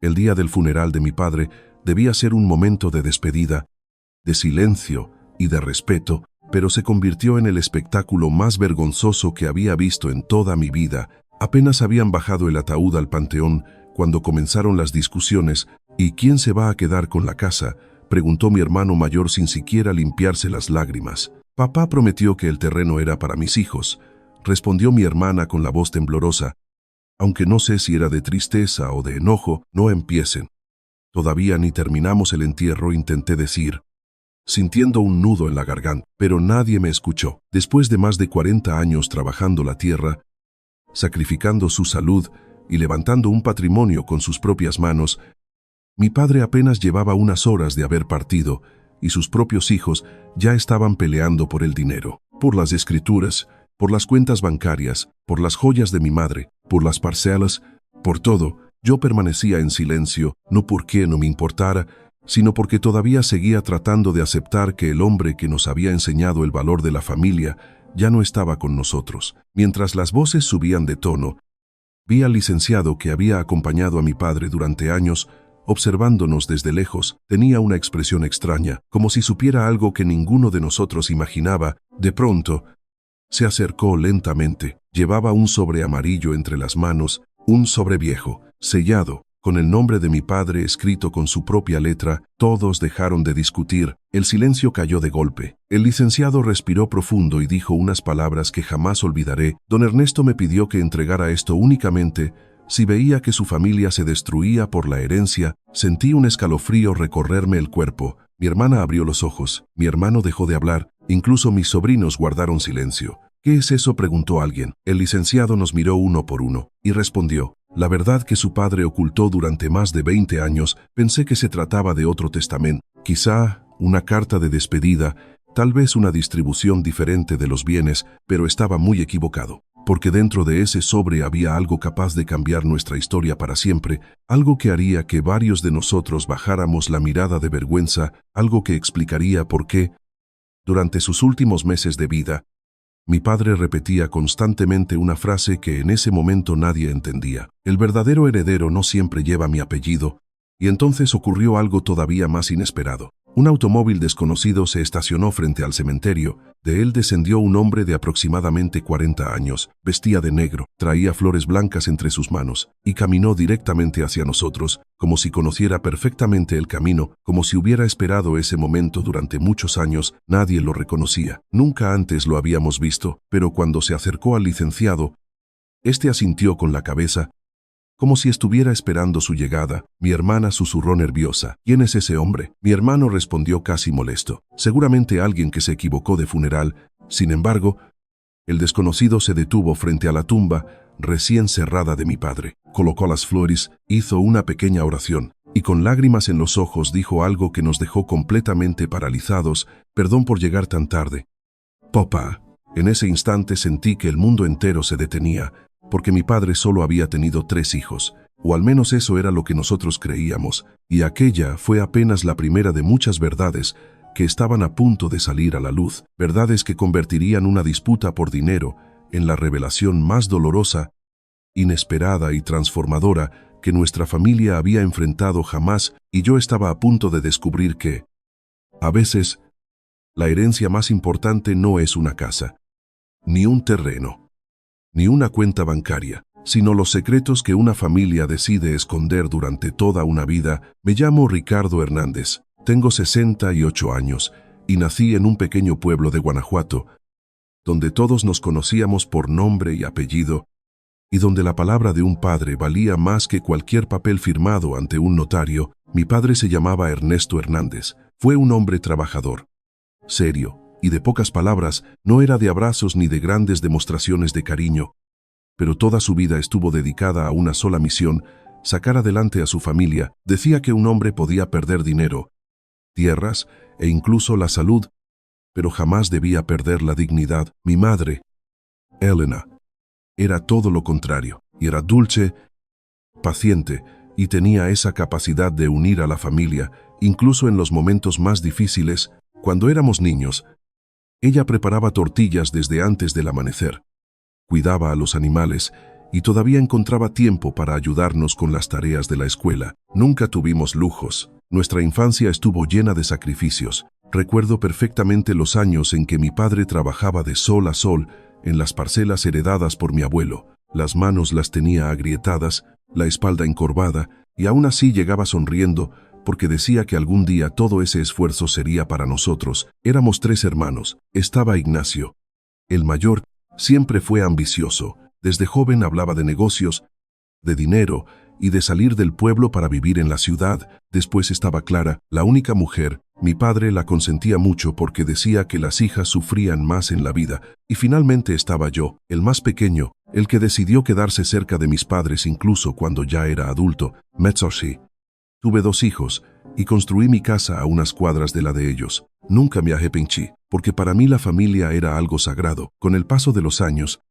El día del funeral de mi padre debía ser un momento de despedida, de silencio y de respeto, pero se convirtió en el espectáculo más vergonzoso que había visto en toda mi vida. Apenas habían bajado el ataúd al panteón cuando comenzaron las discusiones. ¿Y quién se va a quedar con la casa?, preguntó mi hermano mayor sin siquiera limpiarse las lágrimas. Papá prometió que el terreno era para mis hijos, respondió mi hermana con la voz temblorosa. Aunque no sé si era de tristeza o de enojo, no empiecen. Todavía ni terminamos el entierro, intenté decir, sintiendo un nudo en la garganta, pero nadie me escuchó. Después de más de 40 años trabajando la tierra, sacrificando su salud y levantando un patrimonio con sus propias manos, mi padre apenas llevaba unas horas de haber partido y sus propios hijos ya estaban peleando por el dinero, por las escrituras, por las cuentas bancarias, por las joyas de mi madre, por las parcelas, por todo. Yo permanecía en silencio, no porque no me importara, sino porque todavía seguía tratando de aceptar que el hombre que nos había enseñado el valor de la familia ya no estaba con nosotros. Mientras las voces subían de tono, vi al licenciado que había acompañado a mi padre durante años, observándonos desde lejos. Tenía una expresión extraña, como si supiera algo que ninguno de nosotros imaginaba. De pronto, se acercó lentamente. Llevaba un sobre amarillo entre las manos, un sobre viejo, sellado, con el nombre de mi padre escrito con su propia letra. Todos dejaron de discutir. El silencio cayó de golpe. El licenciado respiró profundo y dijo unas palabras que jamás olvidaré. Don Ernesto me pidió que entregara esto únicamente si veía que su familia se destruía por la herencia. Sentí un escalofrío recorrerme el cuerpo. Mi hermana abrió los ojos. Mi hermano dejó de hablar. Incluso mis sobrinos guardaron silencio. ¿Qué es eso?, preguntó alguien. El licenciado nos miró uno por uno y respondió, la verdad que su padre ocultó durante más de 20 años. Pensé que se trataba de otro testamento, quizá una carta de despedida, tal vez una distribución diferente de los bienes, pero estaba muy equivocado, porque dentro de ese sobre había algo capaz de cambiar nuestra historia para siempre, algo que haría que varios de nosotros bajáramos la mirada de vergüenza, algo que explicaría por qué, durante sus últimos meses de vida, mi padre repetía constantemente una frase que en ese momento nadie entendía. El verdadero heredero no siempre lleva mi apellido, y entonces ocurrió algo todavía más inesperado. Un automóvil desconocido se estacionó frente al cementerio. De él descendió un hombre de aproximadamente 40 años. Vestía de negro, traía flores blancas entre sus manos, y caminó directamente hacia nosotros, como si conociera perfectamente el camino, como si hubiera esperado ese momento durante muchos años. Nadie lo reconocía. Nunca antes lo habíamos visto, pero cuando se acercó al licenciado, este asintió con la cabeza, como si estuviera esperando su llegada. Mi hermana susurró nerviosa, ¿quién es ese hombre? Mi hermano respondió casi molesto, seguramente alguien que se equivocó de funeral. Sin embargo, el desconocido se detuvo frente a la tumba recién cerrada de mi padre, colocó las flores, hizo una pequeña oración, y con lágrimas en los ojos dijo algo que nos dejó completamente paralizados. Perdón por llegar tan tarde, papá. En ese instante sentí que el mundo entero se detenía, porque mi padre solo había tenido 3 hijos, o al menos eso era lo que nosotros creíamos, y aquella fue apenas la primera de muchas verdades que estaban a punto de salir a la luz, verdades que convertirían una disputa por dinero en la revelación más dolorosa, inesperada y transformadora que nuestra familia había enfrentado jamás. Y yo estaba a punto de descubrir que, a veces, la herencia más importante no es una casa, ni un terreno, ni una cuenta bancaria, sino los secretos que una familia decide esconder durante toda una vida. Me llamo Ricardo Hernández, tengo 68 años y nací en un pequeño pueblo de Guanajuato, donde todos nos conocíamos por nombre y apellido, y donde la palabra de un padre valía más que cualquier papel firmado ante un notario. Mi padre se llamaba Ernesto Hernández, fue un hombre trabajador, serio, y de pocas palabras. No era de abrazos ni de grandes demostraciones de cariño, pero toda su vida estuvo dedicada a una sola misión, sacar adelante a su familia. Decía que un hombre podía perder dinero, tierras e incluso la salud, pero jamás debía perder la dignidad. Mi madre, Elena, era todo lo contrario, y era dulce, paciente, y tenía esa capacidad de unir a la familia, incluso en los momentos más difíciles. Cuando éramos niños, ella preparaba tortillas desde antes del amanecer, cuidaba a los animales y todavía encontraba tiempo para ayudarnos con las tareas de la escuela. Nunca tuvimos lujos. Nuestra infancia estuvo llena de sacrificios. Recuerdo perfectamente los años en que mi padre trabajaba de sol a sol en las parcelas heredadas por mi abuelo. Las manos las tenía agrietadas, la espalda encorvada, y aún así llegaba sonriendo porque decía que algún día todo ese esfuerzo sería para nosotros. Éramos 3 hermanos. Estaba Ignacio. El mayor siempre fue ambicioso. Desde joven hablaba de negocios, de dinero y de salir del pueblo para vivir en la ciudad. Después estaba Clara, la única mujer. Mi padre la consentía mucho porque decía que las hijas sufrían más en la vida. Y finalmente estaba yo, el más pequeño, el que decidió quedarse cerca de mis padres incluso cuando ya era adulto. Metzoshi. Tuve 2 hijos y construí mi casa a unas cuadras de la de ellos. Nunca me arrepentí, porque para mí la familia era algo sagrado. Con el paso de los años,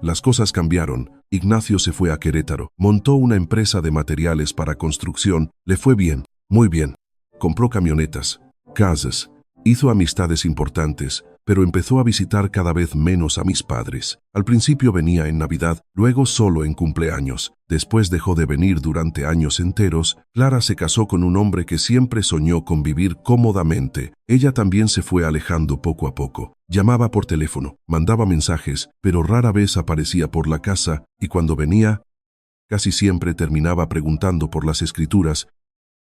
las cosas cambiaron. Ignacio se fue a Querétaro, montó una empresa de materiales para construcción, le fue bien, muy bien. Compró camionetas, casas, hizo amistades importantes, pero empezó a visitar cada vez menos a mis padres. Al principio venía en Navidad, luego solo en cumpleaños. Después dejó de venir durante años enteros. Clara se casó con un hombre que siempre soñó con vivir cómodamente. Ella también se fue alejando poco a poco. Llamaba por teléfono, mandaba mensajes, pero rara vez aparecía por la casa, y cuando venía, casi siempre terminaba preguntando por las escrituras,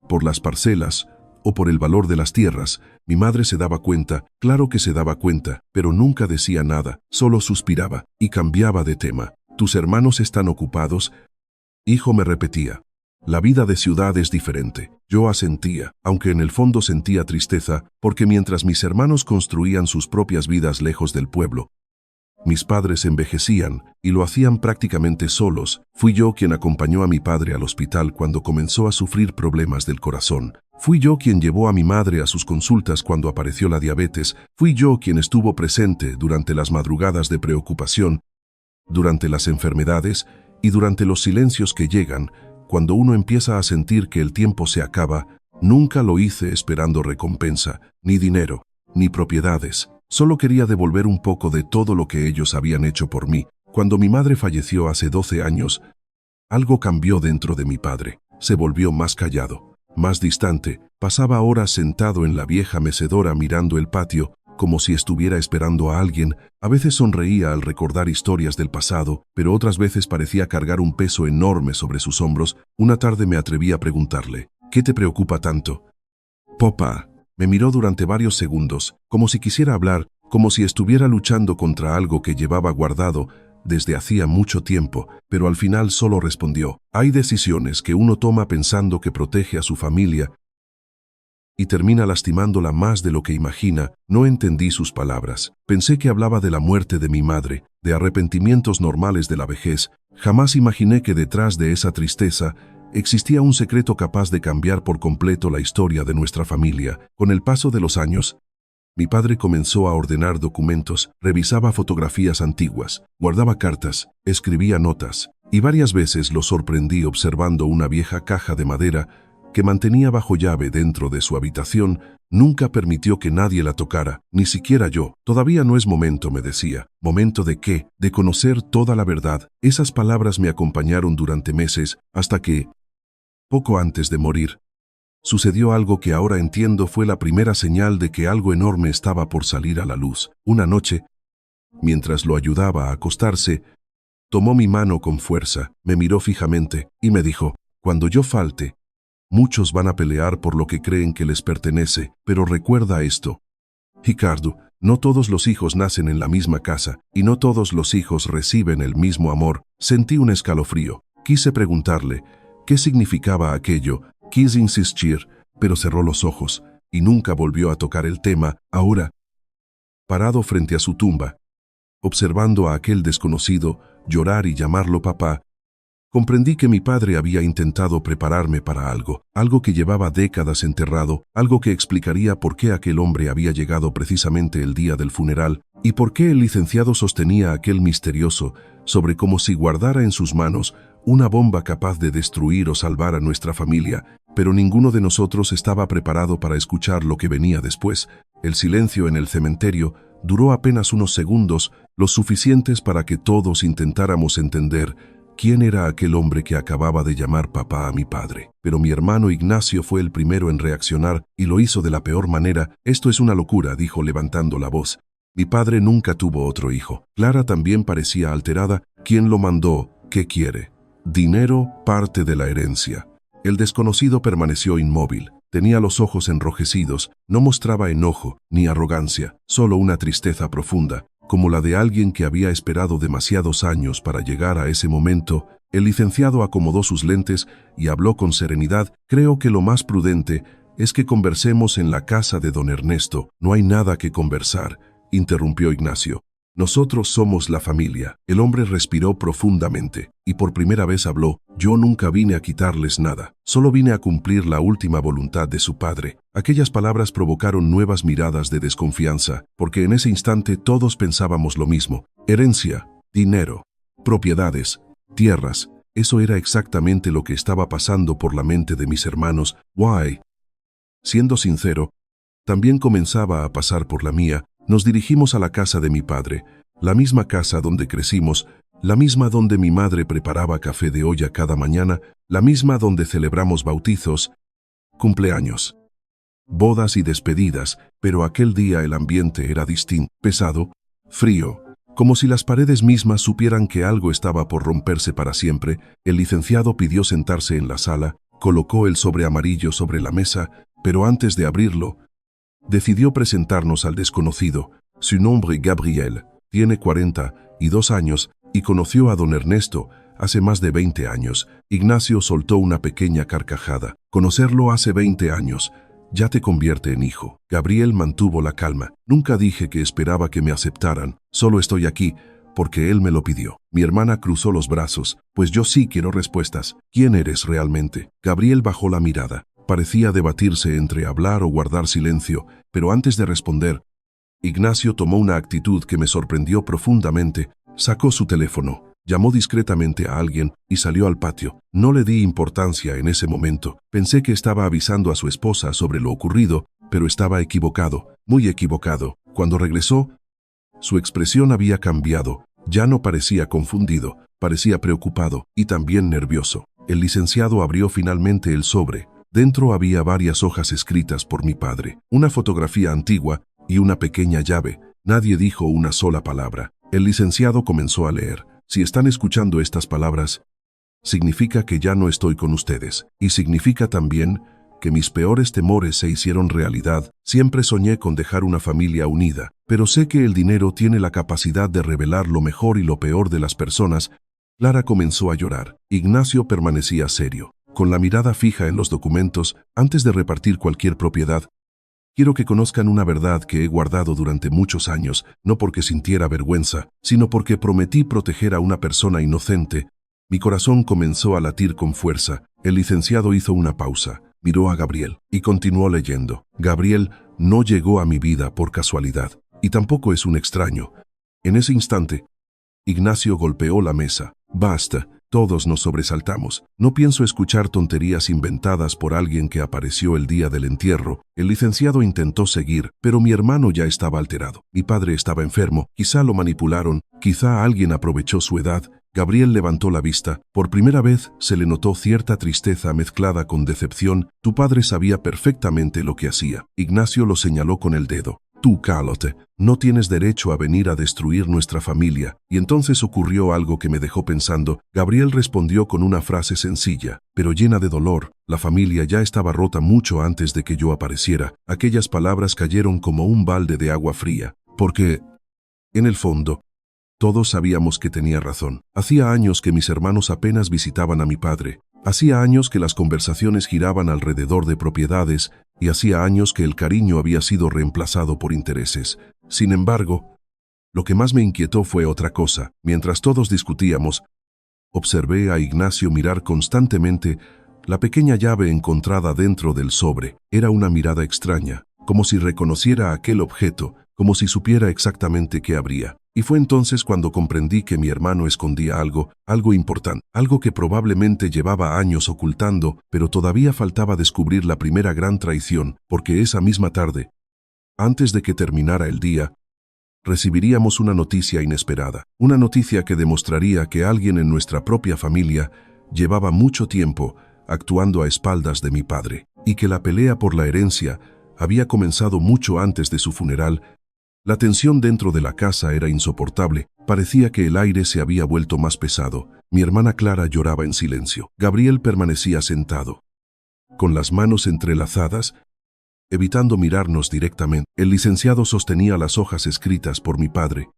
por las parcelas, o por el valor de las tierras. Mi madre se daba cuenta, claro que se daba cuenta, pero nunca decía nada, solo suspiraba y cambiaba de tema. ¿Tus hermanos están ocupados? Hijo, me repetía. La vida de ciudad es diferente. Yo asentía, aunque en el fondo sentía tristeza, porque mientras mis hermanos construían sus propias vidas lejos del pueblo, mis padres envejecían y lo hacían prácticamente solos. Fui yo quien acompañó a mi padre al hospital cuando comenzó a sufrir problemas del corazón. Fui yo quien llevó a mi madre a sus consultas cuando apareció la diabetes. Fui yo quien estuvo presente durante las madrugadas de preocupación, durante las enfermedades y durante los silencios que llegan cuando uno empieza a sentir que el tiempo se acaba. Nunca lo hice esperando recompensa, ni dinero, ni propiedades. Solo quería devolver un poco de todo lo que ellos habían hecho por mí. Cuando mi madre falleció hace 12 años, algo cambió dentro de mi padre. Se volvió más callado, más distante. Pasaba horas sentado en la vieja mecedora mirando el patio, como si estuviera esperando a alguien. A veces sonreía al recordar historias del pasado, pero otras veces parecía cargar un peso enorme sobre sus hombros. Una tarde me atreví a preguntarle, ¿qué te preocupa tanto? Papá. Me miró durante varios segundos, como si quisiera hablar, como si estuviera luchando contra algo que llevaba guardado desde hacía mucho tiempo, pero al final solo respondió, hay decisiones que uno toma pensando que protege a su familia y termina lastimándola más de lo que imagina. No entendí sus palabras. Pensé que hablaba de la muerte de mi madre, de arrepentimientos normales de la vejez. Jamás imaginé que detrás de esa tristeza existía un secreto capaz de cambiar por completo la historia de nuestra familia. Con el paso de los años, mi padre comenzó a ordenar documentos, revisaba fotografías antiguas, guardaba cartas, escribía notas, y varias veces lo sorprendí observando una vieja caja de madera que mantenía bajo llave dentro de su habitación. Nunca permitió que nadie la tocara, ni siquiera yo. Todavía no es momento, me decía. ¿Momento de qué? De conocer toda la verdad. Esas palabras me acompañaron durante meses, hasta que, poco antes de morir, sucedió algo que ahora entiendo fue la primera señal de que algo enorme estaba por salir a la luz. Una noche, mientras lo ayudaba a acostarse, tomó mi mano con fuerza, me miró fijamente y me dijo, cuando yo falte, muchos van a pelear por lo que creen que les pertenece, pero recuerda esto. Ricardo, no todos los hijos nacen en la misma casa y no todos los hijos reciben el mismo amor. Sentí un escalofrío. Quise preguntarle qué significaba aquello. Quise insistir, pero cerró los ojos y nunca volvió a tocar el tema. Ahora, parado frente a su tumba, observando a aquel desconocido llorar y llamarlo papá, comprendí que mi padre había intentado prepararme para algo que llevaba décadas enterrado, algo que explicaría por qué aquel hombre había llegado precisamente el día del funeral y por qué el licenciado sostenía aquel misterioso sobre como si guardara en sus manos una bomba capaz de destruir o salvar a nuestra familia, pero ninguno de nosotros estaba preparado para escuchar lo que venía después. El silencio en el cementerio duró apenas unos segundos, los suficientes para que todos intentáramos entender quién era aquel hombre que acababa de llamar papá a mi padre. Pero mi hermano Ignacio fue el primero en reaccionar y lo hizo de la peor manera. «Esto es una locura», dijo levantando la voz. «Mi padre nunca tuvo otro hijo». Clara también parecía alterada. «¿Quién lo mandó? ¿Qué quiere?» «Dinero, parte de la herencia». El desconocido permaneció inmóvil. Tenía los ojos enrojecidos, no mostraba enojo ni arrogancia, solo una tristeza profunda, como la de alguien que había esperado demasiados años para llegar a ese momento. El licenciado acomodó sus lentes y habló con serenidad. «Creo que lo más prudente es que conversemos en la casa de don Ernesto». «No hay nada que conversar», interrumpió Ignacio. «Nosotros somos la familia». El hombre respiró profundamente y por primera vez habló. «Yo nunca vine a quitarles nada, solo vine a cumplir la última voluntad de su padre». Aquellas palabras provocaron nuevas miradas de desconfianza, porque en ese instante todos pensábamos lo mismo. Herencia, dinero, propiedades, tierras. Eso era exactamente lo que estaba pasando por la mente de mis hermanos. «Why?» Siendo sincero, también comenzaba a pasar por la mía. Nos dirigimos a la casa de mi padre, la misma casa donde crecimos, la misma donde mi madre preparaba café de olla cada mañana, la misma donde celebramos bautizos, cumpleaños, bodas y despedidas, pero aquel día el ambiente era distinto, pesado, frío, como si las paredes mismas supieran que algo estaba por romperse para siempre. El licenciado pidió sentarse en la sala, colocó el sobre amarillo sobre la mesa, pero antes de abrirlo, decidió presentarnos al desconocido. Su nombre Gabriel, tiene 42 años y conoció a don Ernesto hace más de 20 años. Ignacio soltó una pequeña carcajada. «Conocerlo hace 20 años, ya te convierte en hijo». Gabriel mantuvo la calma. «Nunca dije que esperaba que me aceptaran, solo estoy aquí porque él me lo pidió». Mi hermana cruzó los brazos. «Pues yo sí quiero respuestas. ¿Quién eres realmente?» Gabriel bajó la mirada. Parecía debatirse entre hablar o guardar silencio, pero antes de responder, Ignacio tomó una actitud que me sorprendió profundamente. Sacó su teléfono, llamó discretamente a alguien y salió al patio. No le di importancia en ese momento. Pensé que estaba avisando a su esposa sobre lo ocurrido, pero estaba equivocado, muy equivocado. Cuando regresó, su expresión había cambiado. Ya no parecía confundido, parecía preocupado y también nervioso. El licenciado abrió finalmente el sobre. Dentro había varias hojas escritas por mi padre, una fotografía antigua y una pequeña llave. Nadie dijo una sola palabra. El licenciado comenzó a leer. «Si están escuchando estas palabras, significa que ya no estoy con ustedes. Y significa también que mis peores temores se hicieron realidad. Siempre soñé con dejar una familia unida, pero sé que el dinero tiene la capacidad de revelar lo mejor y lo peor de las personas». Clara comenzó a llorar. Ignacio permanecía serio, con la mirada fija en los documentos. «Antes de repartir cualquier propiedad, quiero que conozcan una verdad que he guardado durante muchos años, no porque sintiera vergüenza, sino porque prometí proteger a una persona inocente». Mi corazón comenzó a latir con fuerza. El licenciado hizo una pausa, miró a Gabriel y continuó leyendo. «Gabriel no llegó a mi vida por casualidad, y tampoco es un extraño». En ese instante, Ignacio golpeó la mesa. «Basta». Todos nos sobresaltamos. «No pienso escuchar tonterías inventadas por alguien que apareció el día del entierro». El licenciado intentó seguir, pero mi hermano ya estaba alterado. Mi padre estaba enfermo, quizá lo manipularon, quizá alguien aprovechó su edad. Gabriel levantó la vista. Por primera vez se le notó cierta tristeza mezclada con decepción. «Tu padre sabía perfectamente lo que hacía». Ignacio lo señaló con el dedo. «Tú, cállate, no tienes derecho a venir a destruir nuestra familia». Y entonces ocurrió algo que me dejó pensando. Gabriel respondió con una frase sencilla, pero llena de dolor. La familia ya estaba rota mucho antes de que yo apareciera. Aquellas palabras cayeron como un balde de agua fría, porque, en el fondo, todos sabíamos que tenía razón. Hacía años que mis hermanos apenas visitaban a mi padre. Hacía años que las conversaciones giraban alrededor de propiedades y hacía años que el cariño había sido reemplazado por intereses. Sin embargo, lo que más me inquietó fue otra cosa. Mientras todos discutíamos, observé a Ignacio mirar constantemente la pequeña llave encontrada dentro del sobre. Era una mirada extraña, como si reconociera aquel objeto, como si supiera exactamente qué habría. Y fue entonces cuando comprendí que mi hermano escondía algo importante, algo que probablemente llevaba años ocultando, pero todavía faltaba descubrir la primera gran traición, porque esa misma tarde, antes de que terminara el día, recibiríamos una noticia inesperada, una noticia que demostraría que alguien en nuestra propia familia llevaba mucho tiempo actuando a espaldas de mi padre, y que la pelea por la herencia había comenzado mucho antes de su funeral. La tensión dentro de la casa era insoportable. Parecía que el aire se había vuelto más pesado. Mi hermana Clara lloraba en silencio. Gabriel permanecía sentado, con las manos entrelazadas, evitando mirarnos directamente. El licenciado sostenía las hojas escritas por mi padre,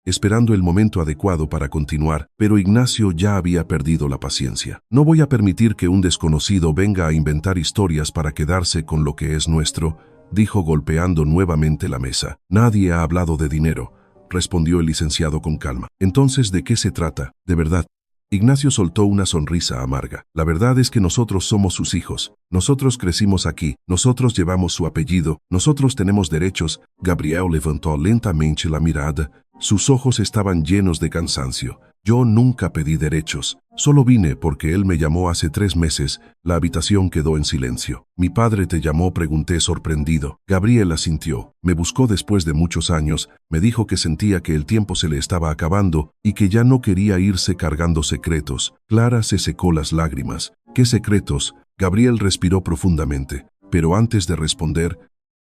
esperando el momento adecuado para continuar, pero Ignacio ya había perdido la paciencia. No voy a permitir que un desconocido venga a inventar historias para quedarse con lo que es nuestro, dijo golpeando nuevamente la mesa. Nadie ha hablado de dinero, respondió el licenciado con calma. Entonces, ¿de qué se trata? De verdad. Ignacio soltó una sonrisa amarga. La verdad es que nosotros somos sus hijos. Nosotros crecimos aquí. Nosotros llevamos su apellido. Nosotros tenemos derechos. Gabriel levantó lentamente la mirada. Sus ojos estaban llenos de cansancio. Yo nunca pedí derechos. Solo vine porque él me llamó hace 3 meses. La habitación quedó en silencio. Mi padre te llamó, pregunté sorprendido. Gabriel asintió. Me buscó después de muchos años. Me dijo que sentía que el tiempo se le estaba acabando y que ya no quería irse cargando secretos. Clara se secó las lágrimas. ¿Qué secretos? Gabriel respiró profundamente. Pero antes de responder,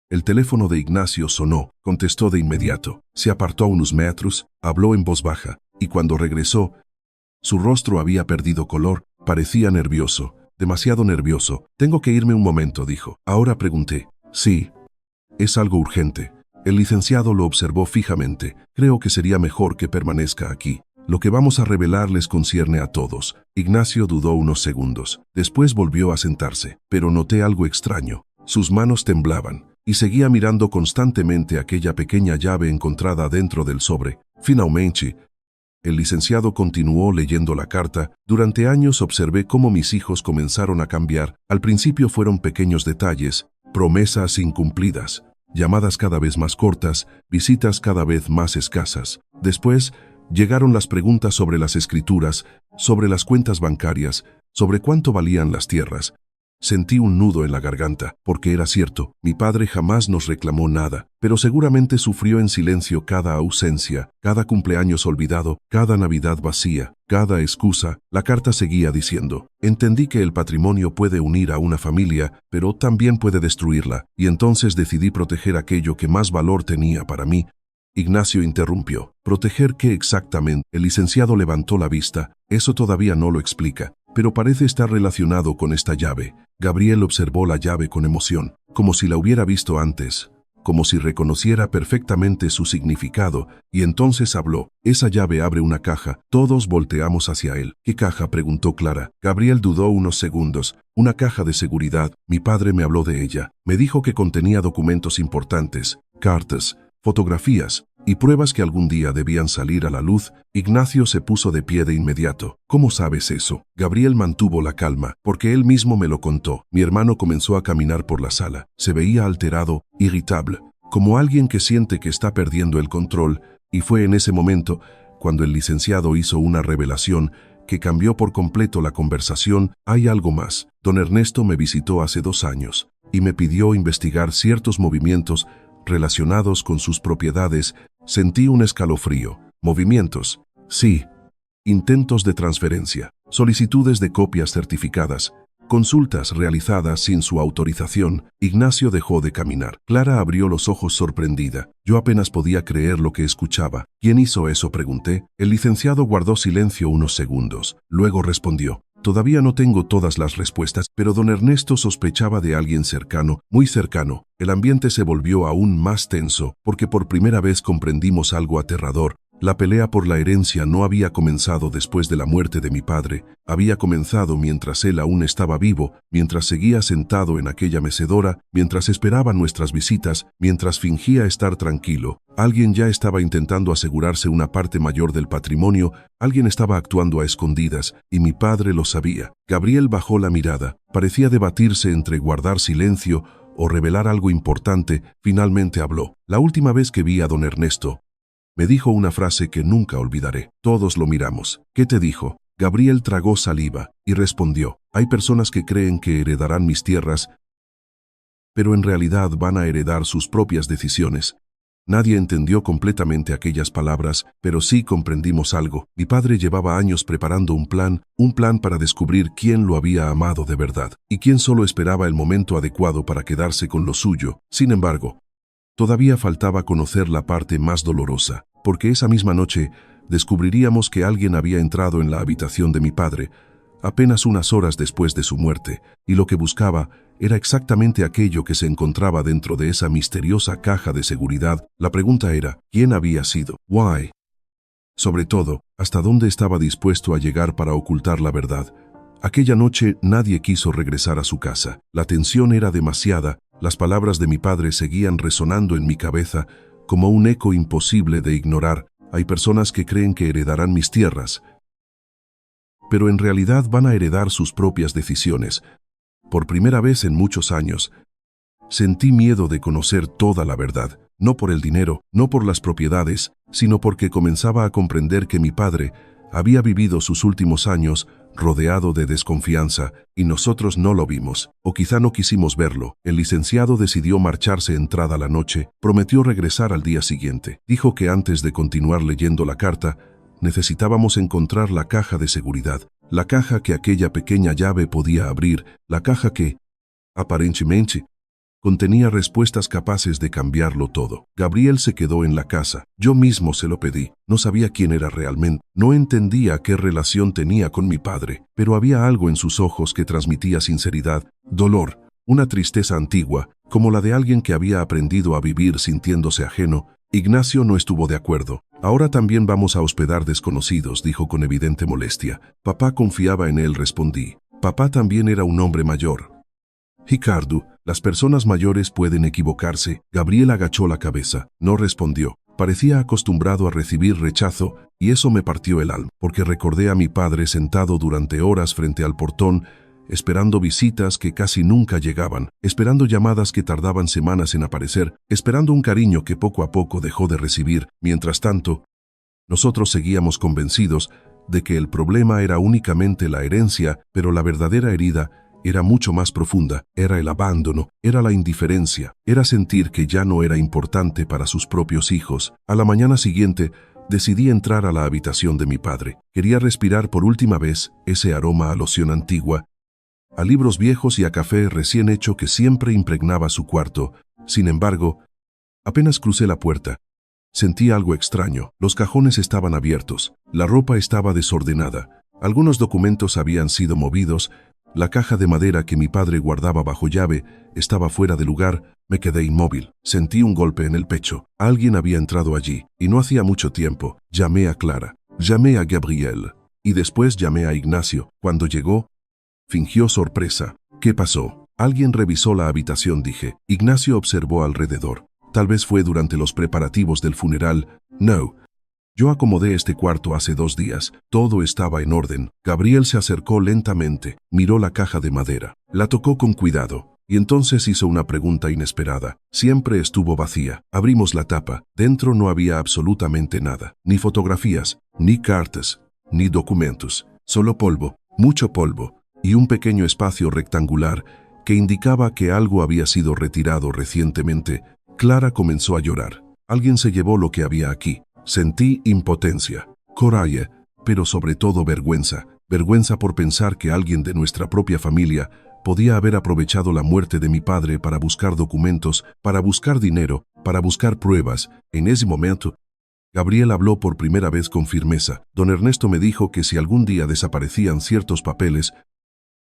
el teléfono de Ignacio sonó. Contestó de inmediato. Se apartó a unos metros, habló en voz baja, y cuando regresó, su rostro había perdido color, parecía nervioso, demasiado nervioso. Tengo que irme un momento, dijo. Ahora pregunté. Sí, es algo urgente. El licenciado lo observó fijamente. Creo que sería mejor que permanezca aquí. Lo que vamos a revelar les concierne a todos. Ignacio dudó unos segundos. Después volvió a sentarse, pero noté algo extraño. Sus manos temblaban, y seguía mirando constantemente aquella pequeña llave encontrada dentro del sobre. Finalmente, el licenciado continuó leyendo la carta. Durante años observé cómo mis hijos comenzaron a cambiar. Al principio fueron pequeños detalles, promesas incumplidas, llamadas cada vez más cortas, visitas cada vez más escasas. Después, llegaron las preguntas sobre las escrituras, sobre las cuentas bancarias, sobre cuánto valían las tierras. Sentí un nudo en la garganta, porque era cierto, mi padre jamás nos reclamó nada, pero seguramente sufrió en silencio cada ausencia, cada cumpleaños olvidado, cada Navidad vacía, cada excusa. La carta seguía diciendo: entendí que el patrimonio puede unir a una familia, pero también puede destruirla, y entonces decidí proteger aquello que más valor tenía para mí. Ignacio interrumpió. ¿Proteger qué exactamente? El licenciado levantó la vista. Eso todavía no lo explica, pero parece estar relacionado con esta llave. Gabriel observó la llave con emoción, como si la hubiera visto antes, como si reconociera perfectamente su significado, y entonces habló. Esa llave abre una caja. Todos volteamos hacia él. ¿Qué caja?, preguntó Clara. Gabriel dudó unos segundos. Una caja de seguridad. Mi padre me habló de ella. Me dijo que contenía documentos importantes, cartas, fotografías y pruebas que algún día debían salir a la luz. Ignacio se puso de pie de inmediato. ¿Cómo sabes eso? Gabriel mantuvo la calma, porque él mismo me lo contó. Mi hermano comenzó a caminar por la sala. Se veía alterado, irritable, como alguien que siente que está perdiendo el control, y fue en ese momento cuando el licenciado hizo una revelación que cambió por completo la conversación. Hay algo más. Don Ernesto me visitó hace 2 años y me pidió investigar ciertos movimientos relacionados con sus propiedades. Sentí un escalofrío. ¿Movimientos? Sí. Intentos de transferencia, solicitudes de copias certificadas, consultas realizadas sin su autorización. Ignacio dejó de caminar. Clara abrió los ojos sorprendida. Yo apenas podía creer lo que escuchaba. ¿Quién hizo eso?, pregunté. El licenciado guardó silencio unos segundos. Luego respondió: todavía no tengo todas las respuestas, pero don Ernesto sospechaba de alguien cercano, muy cercano. El ambiente se volvió aún más tenso, porque por primera vez comprendimos algo aterrador. La pelea por la herencia no había comenzado después de la muerte de mi padre. Había comenzado mientras él aún estaba vivo, mientras seguía sentado en aquella mecedora, mientras esperaba nuestras visitas, mientras fingía estar tranquilo. Alguien ya estaba intentando asegurarse una parte mayor del patrimonio. Alguien estaba actuando a escondidas, y mi padre lo sabía. Gabriel bajó la mirada. Parecía debatirse entre guardar silencio o revelar algo importante. Finalmente habló. La última vez que vi a don Ernesto, me dijo una frase que nunca olvidaré. Todos lo miramos. ¿Qué te dijo? Gabriel tragó saliva y respondió: hay personas que creen que heredarán mis tierras, pero en realidad van a heredar sus propias decisiones. Nadie entendió completamente aquellas palabras, pero sí comprendimos algo. Mi padre llevaba años preparando un plan para descubrir quién lo había amado de verdad, y quién solo esperaba el momento adecuado para quedarse con lo suyo. Sin embargo, todavía faltaba conocer la parte más dolorosa, porque esa misma noche descubriríamos que alguien había entrado en la habitación de mi padre, apenas unas horas después de su muerte, y lo que buscaba era exactamente aquello que se encontraba dentro de esa misteriosa caja de seguridad. La pregunta era, ¿quién había sido? ¿Why? Sobre todo, ¿hasta dónde estaba dispuesto a llegar para ocultar la verdad? Aquella noche nadie quiso regresar a su casa. La tensión era demasiada, las palabras de mi padre seguían resonando en mi cabeza como un eco imposible de ignorar. Hay personas que creen que heredarán mis tierras, pero en realidad van a heredar sus propias decisiones. Por primera vez en muchos años, sentí miedo de conocer toda la verdad, no por el dinero, no por las propiedades, sino porque comenzaba a comprender que mi padre había vivido sus últimos años rodeado de desconfianza, y nosotros no lo vimos, o quizá no quisimos verlo. El licenciado decidió marcharse entrada la noche, prometió regresar al día siguiente. Dijo que antes de continuar leyendo la carta, necesitábamos encontrar la caja de seguridad, la caja que aquella pequeña llave podía abrir, la caja que, aparentemente, contenía respuestas capaces de cambiarlo todo. Gabriel se quedó en la casa. Yo mismo se lo pedí. No sabía quién era realmente. No entendía qué relación tenía con mi padre, pero había algo en sus ojos que transmitía sinceridad, dolor, una tristeza antigua, como la de alguien que había aprendido a vivir sintiéndose ajeno. Ignacio no estuvo de acuerdo. Ahora también vamos a hospedar desconocidos, dijo con evidente molestia. Papá confiaba en él, respondí. Papá también era un hombre mayor. Ricardo, las personas mayores pueden equivocarse. Gabriel agachó la cabeza. No respondió. Parecía acostumbrado a recibir rechazo, y eso me partió el alma, porque recordé a mi padre sentado durante horas frente al portón, esperando visitas que casi nunca llegaban, esperando llamadas que tardaban semanas en aparecer, esperando un cariño que poco a poco dejó de recibir. Mientras tanto, nosotros seguíamos convencidos de que el problema era únicamente la herencia, pero la verdadera herida era mucho más profunda. Era el abandono, era la indiferencia, era sentir que ya no era importante para sus propios hijos. A la mañana siguiente, decidí entrar a la habitación de mi padre. Quería respirar por última vez ese aroma a loción antigua, a libros viejos y a café recién hecho que siempre impregnaba su cuarto. Sin embargo, apenas crucé la puerta, sentí algo extraño. Los cajones estaban abiertos, la ropa estaba desordenada, algunos documentos habían sido movidos, la caja de madera que mi padre guardaba bajo llave estaba fuera de lugar. Me quedé inmóvil. Sentí un golpe en el pecho. Alguien había entrado allí, y no hacía mucho tiempo. Llamé a Clara, llamé a Gabriel, y después llamé a Ignacio. Cuando llegó, fingió sorpresa. ¿Qué pasó? Alguien revisó la habitación, dije. Ignacio observó alrededor. Tal vez fue durante los preparativos del funeral. No. Yo acomodé este cuarto hace 2 días. Todo estaba en orden. Gabriel se acercó lentamente, miró la caja de madera, la tocó con cuidado, y entonces hizo una pregunta inesperada. Siempre estuvo vacía. Abrimos la tapa. Dentro no había absolutamente nada. Ni fotografías, ni cartas, ni documentos. Solo polvo, mucho polvo, y un pequeño espacio rectangular que indicaba que algo había sido retirado recientemente. Clara comenzó a llorar. Alguien se llevó lo que había aquí. Sentí impotencia, coraje, pero sobre todo vergüenza. Vergüenza por pensar que alguien de nuestra propia familia podía haber aprovechado la muerte de mi padre para buscar documentos, para buscar dinero, para buscar pruebas. En ese momento, Gabriel habló por primera vez con firmeza. Don Ernesto me dijo que si algún día desaparecían ciertos papeles,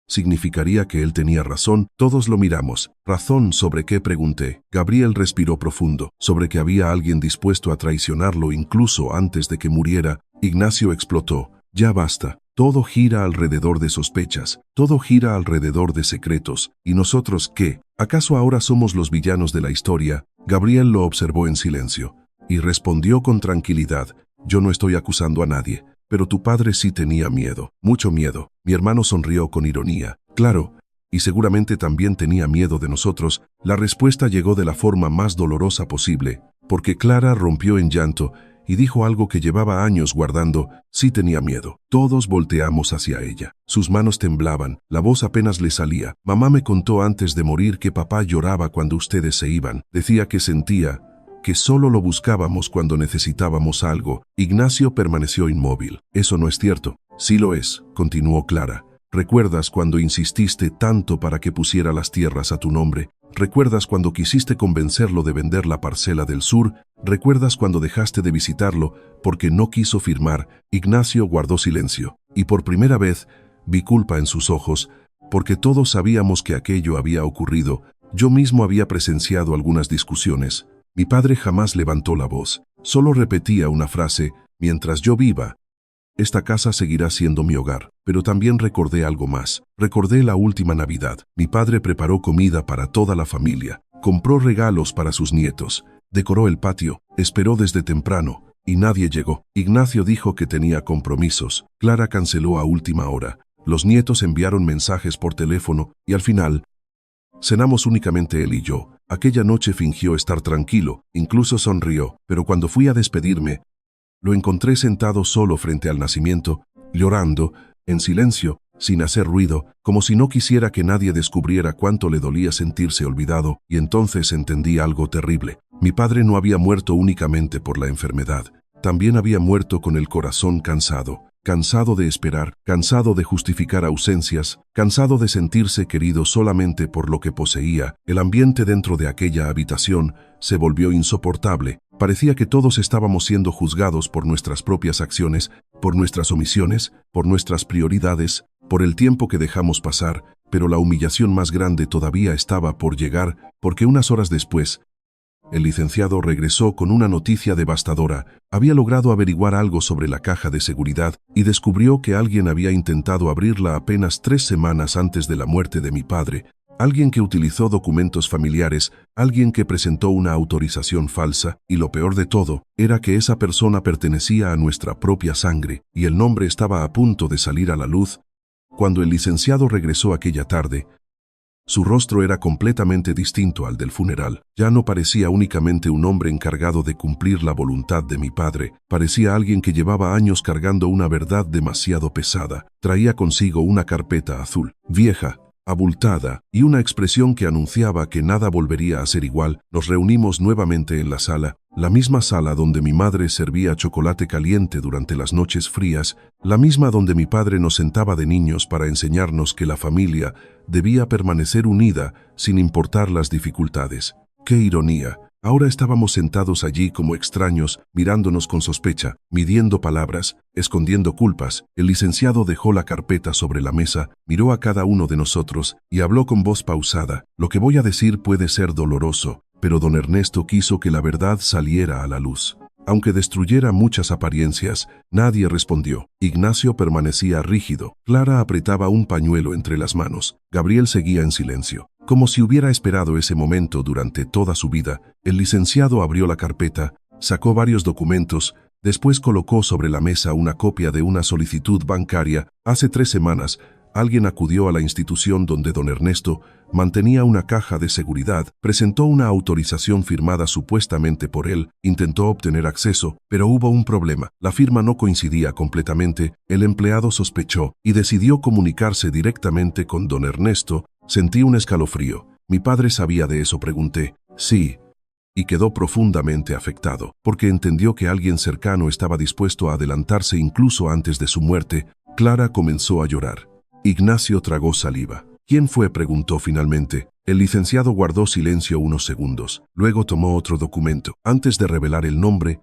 significaría que él tenía razón. Todos lo miramos. ¿Razón sobre qué?, pregunté. Gabriel respiró profundo. Sobre que había alguien dispuesto a traicionarlo incluso antes de que muriera. Ignacio explotó. Ya basta. Todo gira alrededor de sospechas. Todo gira alrededor de secretos. ¿Y nosotros qué? ¿Acaso ahora somos los villanos de la historia? Gabriel lo observó en silencio y respondió con tranquilidad. Yo no estoy acusando a nadie. Pero tu padre sí tenía miedo, mucho miedo. Mi hermano sonrió con ironía. Claro, y seguramente también tenía miedo de nosotros. La respuesta llegó de la forma más dolorosa posible, porque Clara rompió en llanto y dijo algo que llevaba años guardando. Sí tenía miedo. Todos volteamos hacia ella. Sus manos temblaban, la voz apenas le salía. Mamá me contó antes de morir que papá lloraba cuando ustedes se iban. Decía que sentía que solo lo buscábamos cuando necesitábamos algo. Ignacio permaneció inmóvil. Eso no es cierto. Sí lo es, continuó Clara. ¿Recuerdas cuando insististe tanto para que pusiera las tierras a tu nombre? ¿Recuerdas cuando quisiste convencerlo de vender la parcela del sur? ¿Recuerdas cuando dejaste de visitarlo porque no quiso firmar? Ignacio guardó silencio, y por primera vez vi culpa en sus ojos, porque todos sabíamos que aquello había ocurrido. Yo mismo había presenciado algunas discusiones. Mi padre jamás levantó la voz, solo repetía una frase: mientras yo viva, esta casa seguirá siendo mi hogar. Pero también recordé algo más. Recordé la última Navidad. Mi padre preparó comida para toda la familia, compró regalos para sus nietos, decoró el patio, esperó desde temprano, y nadie llegó. Ignacio dijo que tenía compromisos. Clara canceló a última hora. Los nietos enviaron mensajes por teléfono, y al final, cenamos únicamente él y yo. Aquella noche fingió estar tranquilo, incluso sonrió, pero cuando fui a despedirme, lo encontré sentado solo frente al nacimiento, llorando, en silencio, sin hacer ruido, como si no quisiera que nadie descubriera cuánto le dolía sentirse olvidado, y entonces entendí algo terrible. Mi padre no había muerto únicamente por la enfermedad, también había muerto con el corazón cansado. Cansado de esperar, cansado de justificar ausencias, cansado de sentirse querido solamente por lo que poseía. El ambiente dentro de aquella habitación se volvió insoportable. Parecía que todos estábamos siendo juzgados por nuestras propias acciones, por nuestras omisiones, por nuestras prioridades, por el tiempo que dejamos pasar, pero la humillación más grande todavía estaba por llegar, porque unas horas después, el licenciado regresó con una noticia devastadora. Había logrado averiguar algo sobre la caja de seguridad y descubrió que alguien había intentado abrirla apenas 3 semanas antes de la muerte de mi padre. Alguien que utilizó documentos familiares, alguien que presentó una autorización falsa, y lo peor de todo, era que esa persona pertenecía a nuestra propia sangre, y el nombre estaba a punto de salir a la luz. Cuando el licenciado regresó aquella tarde, su rostro era completamente distinto al del funeral. Ya no parecía únicamente un hombre encargado de cumplir la voluntad de mi padre. Parecía alguien que llevaba años cargando una verdad demasiado pesada. Traía consigo una carpeta azul, vieja, abultada, y una expresión que anunciaba que nada volvería a ser igual. Nos reunimos nuevamente en la sala, la misma sala donde mi madre servía chocolate caliente durante las noches frías, la misma donde mi padre nos sentaba de niños para enseñarnos que la familia debía permanecer unida sin importar las dificultades. ¡Qué ironía! Ahora estábamos sentados allí como extraños, mirándonos con sospecha, midiendo palabras, escondiendo culpas. El licenciado dejó la carpeta sobre la mesa, miró a cada uno de nosotros y habló con voz pausada. Lo que voy a decir puede ser doloroso, pero don Ernesto quiso que la verdad saliera a la luz. Aunque destruyera muchas apariencias, nadie respondió. Ignacio permanecía rígido. Clara apretaba un pañuelo entre las manos. Gabriel seguía en silencio, como si hubiera esperado ese momento durante toda su vida. El licenciado abrió la carpeta, sacó varios documentos, después colocó sobre la mesa una copia de una solicitud bancaria. Hace 3 semanas, alguien acudió a la institución donde don Ernesto mantenía una caja de seguridad, presentó una autorización firmada supuestamente por él, intentó obtener acceso, pero hubo un problema. La firma no coincidía completamente. El empleado sospechó y decidió comunicarse directamente con don Ernesto. Sentí un escalofrío. ¿Mi padre sabía de eso?, pregunté. Sí. Y quedó profundamente afectado, porque entendió que alguien cercano estaba dispuesto a adelantarse incluso antes de su muerte. Clara comenzó a llorar. Ignacio tragó saliva. ¿Quién fue?, preguntó finalmente. El licenciado guardó silencio unos segundos. Luego tomó otro documento. Antes de revelar el nombre,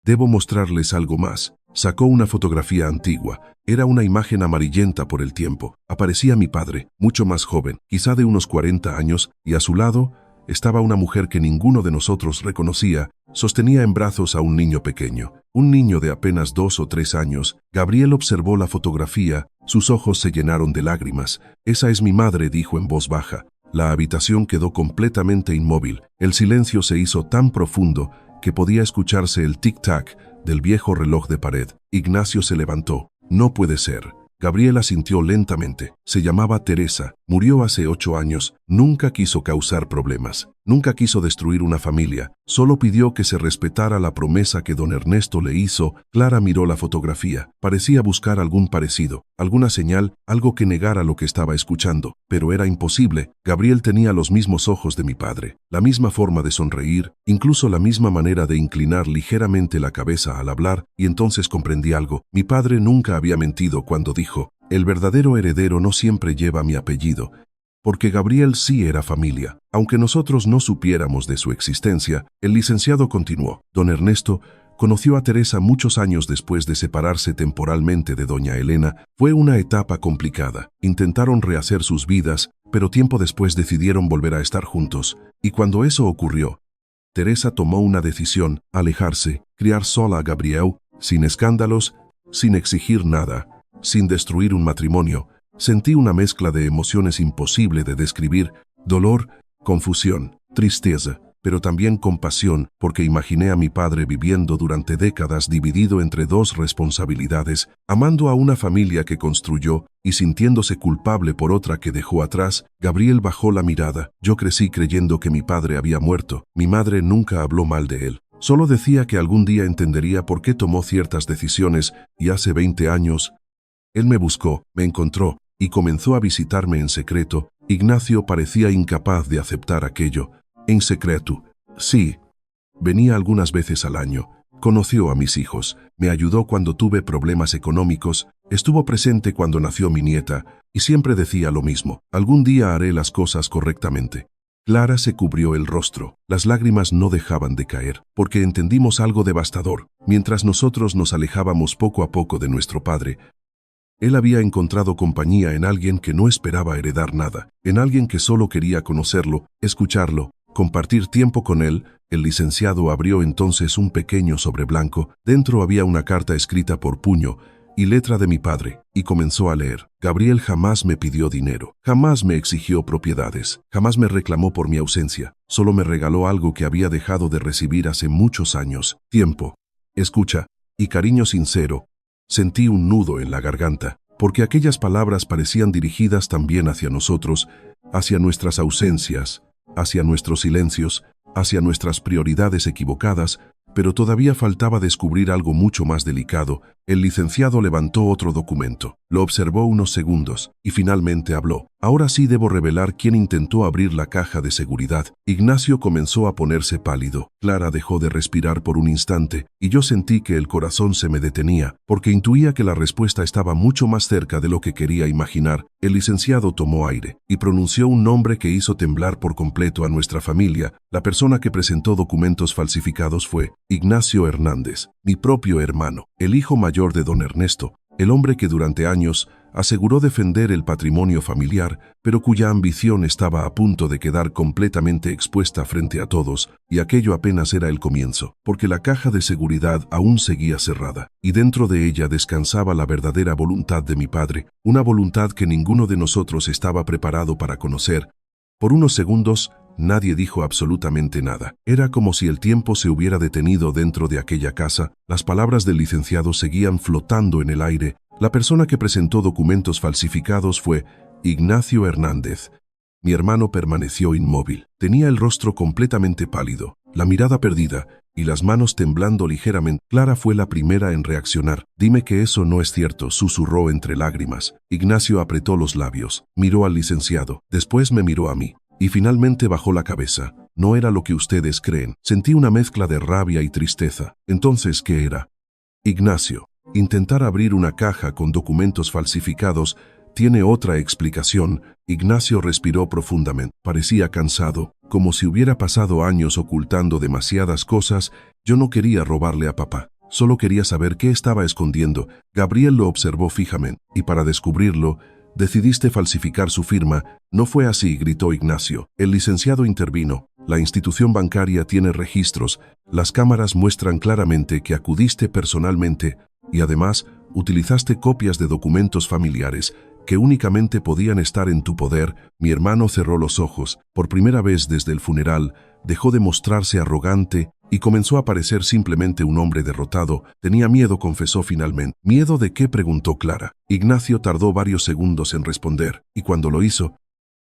debo mostrarles algo más. Sacó una fotografía antigua. Era una imagen amarillenta por el tiempo. Aparecía mi padre, mucho más joven, quizá de unos 40 años, y a su lado estaba una mujer que ninguno de nosotros reconocía. Sostenía en brazos a un niño pequeño, un niño de apenas 2 o 3 años. Gabriel observó la fotografía, sus ojos se llenaron de lágrimas. «Esa es mi madre», dijo en voz baja. La habitación quedó completamente inmóvil. El silencio se hizo tan profundo que podía escucharse el tic-tac del viejo reloj de pared. Ignacio se levantó. «No puede ser». Gabriel asintió lentamente. Se llamaba Teresa, murió hace 8 años, nunca quiso causar problemas. Nunca quiso destruir una familia, solo pidió que se respetara la promesa que don Ernesto le hizo. Clara miró la fotografía. Parecía buscar algún parecido, alguna señal, algo que negara lo que estaba escuchando, pero era imposible. Gabriel tenía los mismos ojos de mi padre, la misma forma de sonreír, incluso la misma manera de inclinar ligeramente la cabeza al hablar, y entonces comprendí algo. Mi padre nunca había mentido cuando dijo: el verdadero heredero no siempre lleva mi apellido, porque Gabriel sí era familia. Aunque nosotros no supiéramos de su existencia, el licenciado continuó. Don Ernesto conoció a Teresa muchos años después de separarse temporalmente de doña Elena. Fue una etapa complicada. Intentaron rehacer sus vidas, pero tiempo después decidieron volver a estar juntos. Y cuando eso ocurrió, Teresa tomó una decisión: alejarse, criar sola a Gabriel, sin escándalos, sin exigir nada, sin destruir un matrimonio. Sentí una mezcla de emociones imposible de describir: dolor, confusión, tristeza, pero también compasión, porque imaginé a mi padre viviendo durante décadas dividido entre dos responsabilidades, amando a una familia que construyó y sintiéndose culpable por otra que dejó atrás. Gabriel bajó la mirada. Yo crecí creyendo que mi padre había muerto. Mi madre nunca habló mal de él. Solo decía que algún día entendería por qué tomó ciertas decisiones, y hace 20 años, él me buscó, me encontró, y comenzó a visitarme en secreto. Ignacio parecía incapaz de aceptar aquello. En secreto. Sí. Venía algunas veces al año. Conoció a mis hijos. Me ayudó cuando tuve problemas económicos. Estuvo presente cuando nació mi nieta. Y siempre decía lo mismo: algún día haré las cosas correctamente. Clara se cubrió el rostro. Las lágrimas no dejaban de caer, porque entendimos algo devastador. Mientras nosotros nos alejábamos poco a poco de nuestro padre, él había encontrado compañía en alguien que no esperaba heredar nada, en alguien que solo quería conocerlo, escucharlo, compartir tiempo con él. El licenciado abrió entonces un pequeño sobre blanco. Dentro había una carta escrita por puño y letra de mi padre, y comenzó a leer: Gabriel jamás me pidió dinero, jamás me exigió propiedades, jamás me reclamó por mi ausencia, solo me regaló algo que había dejado de recibir hace muchos años: tiempo, escucha y cariño sincero. Sentí un nudo en la garganta, porque aquellas palabras parecían dirigidas también hacia nosotros, hacia nuestras ausencias, hacia nuestros silencios, hacia nuestras prioridades equivocadas, pero todavía faltaba descubrir algo mucho más delicado. El licenciado levantó otro documento, lo observó unos segundos, y finalmente habló: ahora sí debo revelar quién intentó abrir la caja de seguridad. Ignacio comenzó a ponerse pálido. Clara dejó de respirar por un instante, y yo sentí que el corazón se me detenía, porque intuía que la respuesta estaba mucho más cerca de lo que quería imaginar. El licenciado tomó aire, y pronunció un nombre que hizo temblar por completo a nuestra familia. La persona que presentó documentos falsificados fue Ignacio Hernández, mi propio hermano, el hijo mayor de don Ernesto, el hombre que durante años aseguró defender el patrimonio familiar, pero cuya ambición estaba a punto de quedar completamente expuesta frente a todos, y aquello apenas era el comienzo, porque la caja de seguridad aún seguía cerrada, y dentro de ella descansaba la verdadera voluntad de mi padre, una voluntad que ninguno de nosotros estaba preparado para conocer. Por unos segundos, nadie dijo absolutamente nada. Era como si el tiempo se hubiera detenido dentro de aquella casa. Las palabras del licenciado seguían flotando en el aire. La persona que presentó documentos falsificados fue Ignacio Hernández. Mi hermano permaneció inmóvil. Tenía el rostro completamente pálido, la mirada perdida y las manos temblando ligeramente. Clara fue la primera en reaccionar. Dime que eso no es cierto, susurró entre lágrimas. Ignacio apretó los labios, miró al licenciado, después me miró a mí, y finalmente bajó la cabeza. No era lo que ustedes creen. Sentí una mezcla de rabia y tristeza. Entonces, ¿qué era? Ignacio, intentar abrir una caja con documentos falsificados tiene otra explicación. Ignacio respiró profundamente. Parecía cansado, como si hubiera pasado años ocultando demasiadas cosas. Yo no quería robarle a papá. Solo quería saber qué estaba escondiendo. Gabriel lo observó fijamente, y para descubrirlo, decidiste falsificar su firma. No fue así, gritó Ignacio. El licenciado intervino. La institución bancaria tiene registros. Las cámaras muestran claramente que acudiste personalmente y además utilizaste copias de documentos familiares que únicamente podían estar en tu poder. Mi hermano cerró los ojos. Por primera vez desde el funeral, dejó de mostrarse arrogante y comenzó a parecer simplemente un hombre derrotado. Tenía miedo, confesó finalmente. ¿Miedo de qué?, preguntó Clara. Ignacio tardó varios segundos en responder, y cuando lo hizo,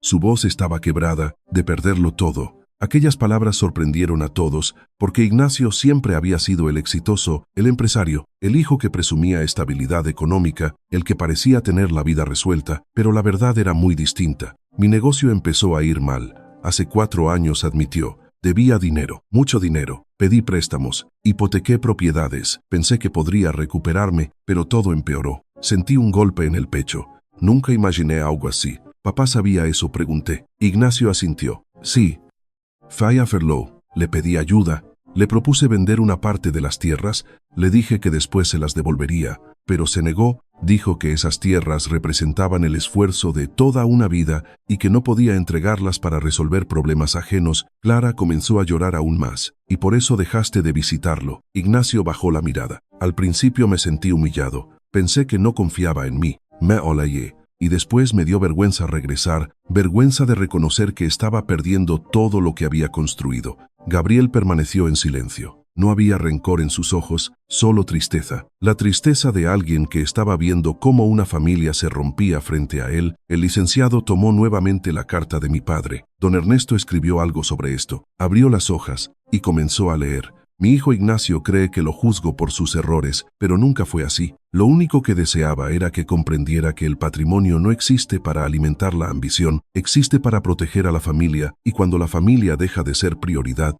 su voz estaba quebrada. De perderlo todo. Aquellas palabras sorprendieron a todos, porque Ignacio siempre había sido el exitoso, el empresario, el hijo que presumía estabilidad económica, el que parecía tener la vida resuelta, pero la verdad era muy distinta. Mi negocio empezó a ir mal. Hace 4 años, admitió. Debía dinero, mucho dinero. Pedí préstamos, hipotequé propiedades. Pensé que podría recuperarme, pero todo empeoró. Sentí un golpe en el pecho. Nunca imaginé algo así. ¿Papá sabía eso?, pregunté. Ignacio asintió. Sí. Fui a verlo, le pedí ayuda, le propuse vender una parte de las tierras, le dije que después se las devolvería, pero se negó. Dijo que esas tierras representaban el esfuerzo de toda una vida y que no podía entregarlas para resolver problemas ajenos. Clara comenzó a llorar aún más. ¿Y por eso dejaste de visitarlo? Ignacio bajó la mirada. Al principio me sentí humillado. Pensé que no confiaba en mí. Me olallé. Y después me dio vergüenza regresar, vergüenza de reconocer que estaba perdiendo todo lo que había construido. Gabriel permaneció en silencio. No había rencor en sus ojos, solo tristeza. La tristeza de alguien que estaba viendo cómo una familia se rompía frente a él. El licenciado tomó nuevamente la carta de mi padre. Don Ernesto escribió algo sobre esto. Abrió las hojas y comenzó a leer. Mi hijo Ignacio cree que lo juzgo por sus errores, pero nunca fue así. Lo único que deseaba era que comprendiera que el patrimonio no existe para alimentar la ambición, existe para proteger a la familia, y cuando la familia deja de ser prioridad,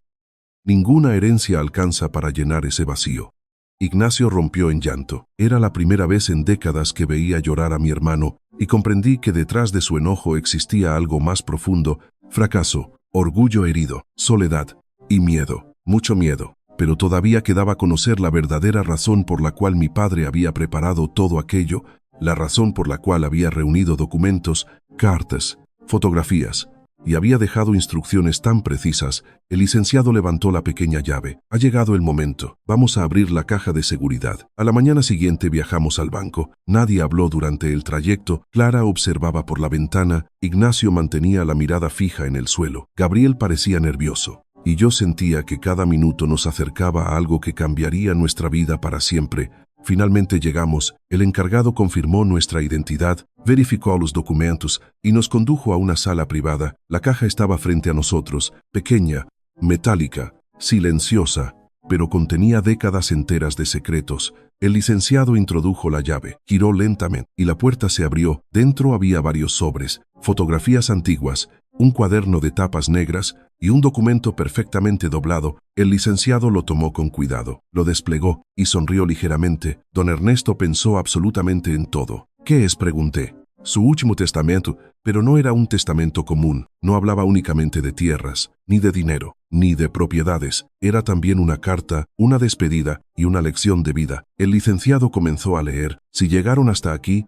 ninguna herencia alcanza para llenar ese vacío. Ignacio rompió en llanto. Era la primera vez en décadas que veía llorar a mi hermano, y comprendí que detrás de su enojo existía algo más profundo: fracaso, orgullo herido, soledad y miedo, mucho miedo. Pero todavía quedaba conocer la verdadera razón por la cual mi padre había preparado todo aquello, la razón por la cual había reunido documentos, cartas, fotografías, y había dejado instrucciones tan precisas. El licenciado levantó la pequeña llave. Ha llegado el momento. Vamos a abrir la caja de seguridad. A la mañana siguiente viajamos al banco. Nadie habló durante el trayecto. Clara observaba por la ventana. Ignacio mantenía la mirada fija en el suelo. Gabriel parecía nervioso. Y yo sentía que cada minuto nos acercaba a algo que cambiaría nuestra vida para siempre. Finalmente llegamos. El encargado confirmó nuestra identidad, verificó los documentos y nos condujo a una sala privada. La caja estaba frente a nosotros, pequeña, metálica, silenciosa, pero contenía décadas enteras de secretos. El licenciado introdujo la llave, giró lentamente y la puerta se abrió. Dentro había varios sobres, fotografías antiguas, un cuaderno de tapas negras y un documento perfectamente doblado. El licenciado lo tomó con cuidado, lo desplegó y sonrió ligeramente. Don Ernesto pensó absolutamente en todo. ¿Qué es?, pregunté. Su último testamento, pero no era un testamento común. No hablaba únicamente de tierras, ni de dinero, ni de propiedades. Era también una carta, una despedida y una lección de vida. El licenciado comenzó a leer. Si llegaron hasta aquí,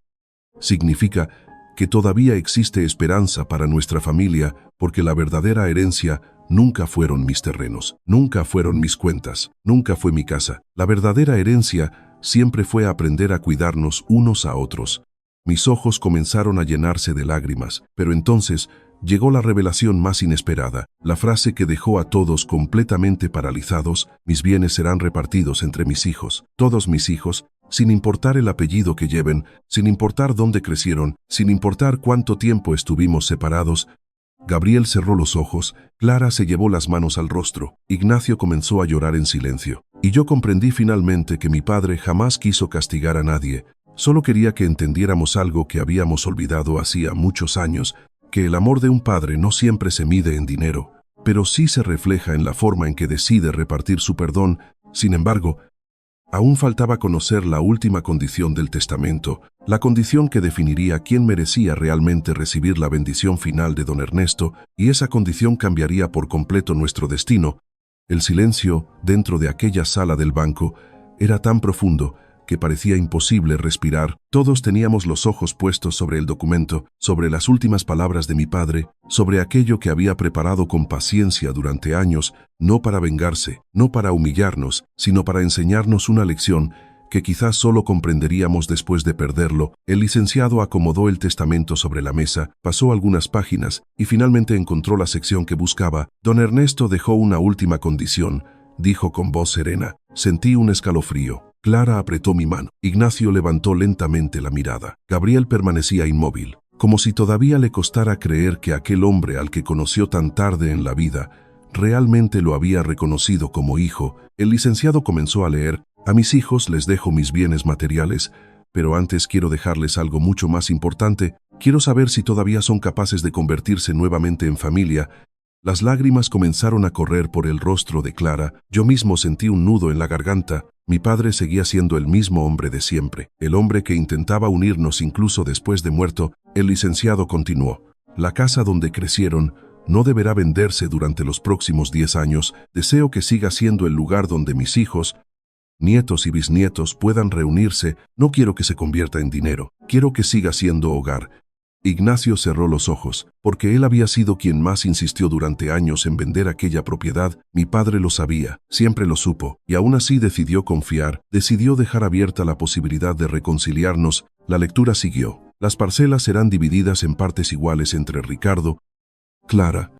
significa que todavía existe esperanza para nuestra familia, porque la verdadera herencia nunca fueron mis terrenos, nunca fueron mis cuentas, nunca fue mi casa. La verdadera herencia siempre fue aprender a cuidarnos unos a otros. Mis ojos comenzaron a llenarse de lágrimas, pero entonces llegó la revelación más inesperada, la frase que dejó a todos completamente paralizados: mis bienes serán repartidos entre mis hijos, todos mis hijos, sin importar el apellido que lleven, sin importar dónde crecieron, sin importar cuánto tiempo estuvimos separados. Gabriel cerró los ojos, Clara se llevó las manos al rostro, Ignacio comenzó a llorar en silencio. Y yo comprendí finalmente que mi padre jamás quiso castigar a nadie, solo quería que entendiéramos algo que habíamos olvidado hacía muchos años, que el amor de un padre no siempre se mide en dinero, pero sí se refleja en la forma en que decide repartir su perdón. Sin embargo, aún faltaba conocer la última condición del testamento, la condición que definiría quién merecía realmente recibir la bendición final de don Ernesto, y esa condición cambiaría por completo nuestro destino. El silencio dentro de aquella sala del banco era tan profundo que parecía imposible respirar. Todos teníamos los ojos puestos sobre el documento, sobre las últimas palabras de mi padre, sobre aquello que había preparado con paciencia durante años, no para vengarse, no para humillarnos, sino para enseñarnos una lección que quizás solo comprenderíamos después de perderlo. El licenciado acomodó el testamento sobre la mesa, pasó algunas páginas y finalmente encontró la sección que buscaba. Don Ernesto dejó una última condición, dijo con voz serena. Sentí un escalofrío. Clara apretó mi mano. Ignacio levantó lentamente la mirada. Gabriel permanecía inmóvil, como si todavía le costara creer que aquel hombre al que conoció tan tarde en la vida realmente lo había reconocido como hijo. El licenciado comenzó a leer: a mis hijos les dejo mis bienes materiales, pero antes quiero dejarles algo mucho más importante. Quiero saber si todavía son capaces de convertirse nuevamente en familia. Las lágrimas comenzaron a correr por el rostro de Clara. Yo mismo sentí un nudo en la garganta. Mi padre seguía siendo el mismo hombre de siempre, el hombre que intentaba unirnos incluso después de muerto. El licenciado continuó: la casa donde crecieron no deberá venderse durante los próximos 10 años. Deseo que siga siendo el lugar donde mis hijos, nietos y bisnietos puedan reunirse. No quiero que se convierta en dinero. Quiero que siga siendo hogar. Ignacio cerró los ojos, porque él había sido quien más insistió durante años en vender aquella propiedad. Mi padre lo sabía, siempre lo supo, y aún así decidió confiar, decidió dejar abierta la posibilidad de reconciliarnos. La lectura siguió. Las parcelas serán divididas en partes iguales entre Ricardo, Clara,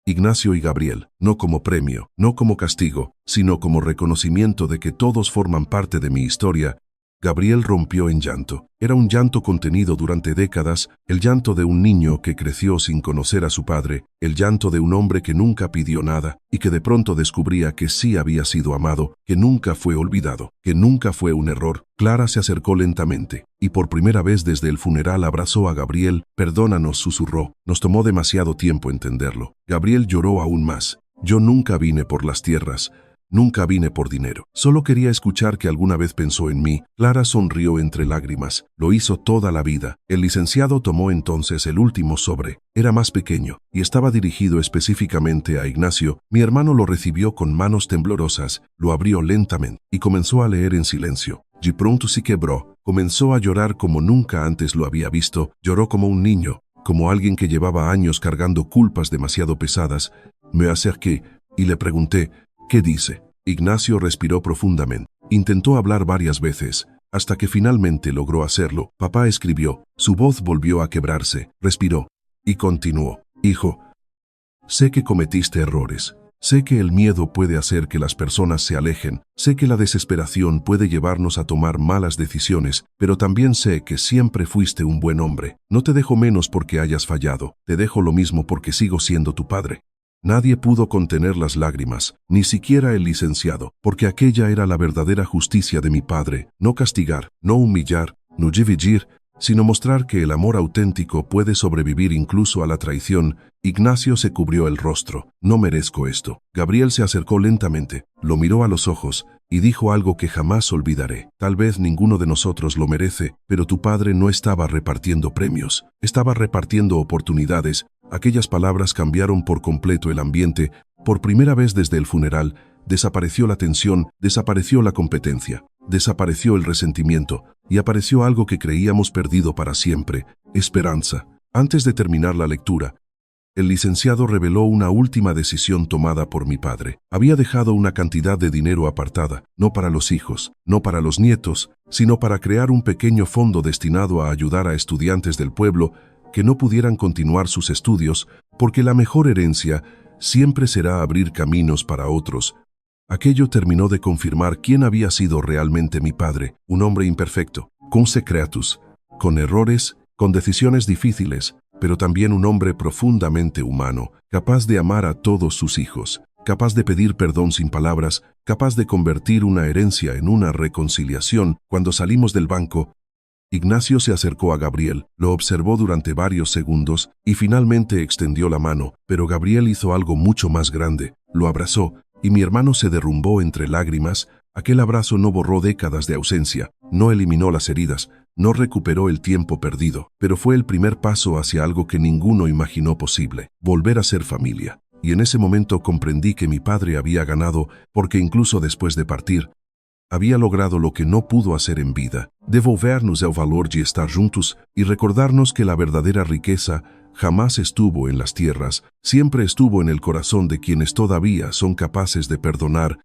Ignacio y Gabriel, no como premio, no como castigo, sino como reconocimiento de que todos forman parte de mi historia. Gabriel rompió en llanto. Era un llanto contenido durante décadas, el llanto de un niño que creció sin conocer a su padre, el llanto de un hombre que nunca pidió nada y que de pronto descubría que sí había sido amado, que nunca fue olvidado, que nunca fue un error. Clara se acercó lentamente y por primera vez desde el funeral abrazó a Gabriel. Perdónanos, susurró. Nos tomó demasiado tiempo entenderlo. Gabriel lloró aún más. Yo nunca vine por las tierras. Nunca vine por dinero. Solo quería escuchar que alguna vez pensó en mí. Clara sonrió entre lágrimas. Lo hizo toda la vida. El licenciado tomó entonces el último sobre. Era más pequeño y estaba dirigido específicamente a Ignacio. Mi hermano lo recibió con manos temblorosas, lo abrió lentamente y comenzó a leer en silencio. De pronto se quebró. Comenzó a llorar como nunca antes lo había visto. Lloró como un niño, como alguien que llevaba años cargando culpas demasiado pesadas. Me acerqué y le pregunté: ¿qué dice? Ignacio respiró profundamente. Intentó hablar varias veces, hasta que finalmente logró hacerlo. Papá escribió. Su voz volvió a quebrarse. Respiró y continuó: hijo, sé que cometiste errores. Sé que el miedo puede hacer que las personas se alejen. Sé que la desesperación puede llevarnos a tomar malas decisiones, pero también sé que siempre fuiste un buen hombre. No te dejo menos porque hayas fallado. Te dejo lo mismo porque sigo siendo tu padre. Nadie pudo contener las lágrimas, ni siquiera el licenciado, porque aquella era la verdadera justicia de mi padre: no castigar, no humillar, no dividir, sino mostrar que el amor auténtico puede sobrevivir incluso a la traición. Ignacio se cubrió el rostro. No merezco esto. Gabriel se acercó lentamente, lo miró a los ojos y dijo algo que jamás olvidaré. Tal vez ninguno de nosotros lo merece, pero tu padre no estaba repartiendo premios, estaba repartiendo oportunidades. Aquellas palabras cambiaron por completo el ambiente. Por primera vez desde el funeral, desapareció la tensión, desapareció la competencia, desapareció el resentimiento y apareció algo que creíamos perdido para siempre: esperanza. Antes de terminar la lectura, el licenciado reveló una última decisión tomada por mi padre. Había dejado una cantidad de dinero apartada, no para los hijos, no para los nietos, sino para crear un pequeño fondo destinado a ayudar a estudiantes del pueblo que no pudieran continuar sus estudios, porque la mejor herencia siempre será abrir caminos para otros. Aquello terminó de confirmar quién había sido realmente mi padre: un hombre imperfecto, con secretos, con errores, con decisiones difíciles, pero también un hombre profundamente humano, capaz de amar a todos sus hijos, capaz de pedir perdón sin palabras, capaz de convertir una herencia en una reconciliación. Cuando salimos del banco, Ignacio se acercó a Gabriel, lo observó durante varios segundos y finalmente extendió la mano, pero Gabriel hizo algo mucho más grande: lo abrazó, y mi hermano se derrumbó entre lágrimas. Aquel abrazo no borró décadas de ausencia, no eliminó las heridas, no recuperó el tiempo perdido, pero fue el primer paso hacia algo que ninguno imaginó posible: volver a ser familia. Y en ese momento comprendí que mi padre había ganado, porque incluso después de partir, había logrado lo que no pudo hacer en vida: devolvernos el valor de estar juntos y recordarnos que la verdadera riqueza jamás estuvo en las tierras, siempre estuvo en el corazón de quienes todavía son capaces de perdonar.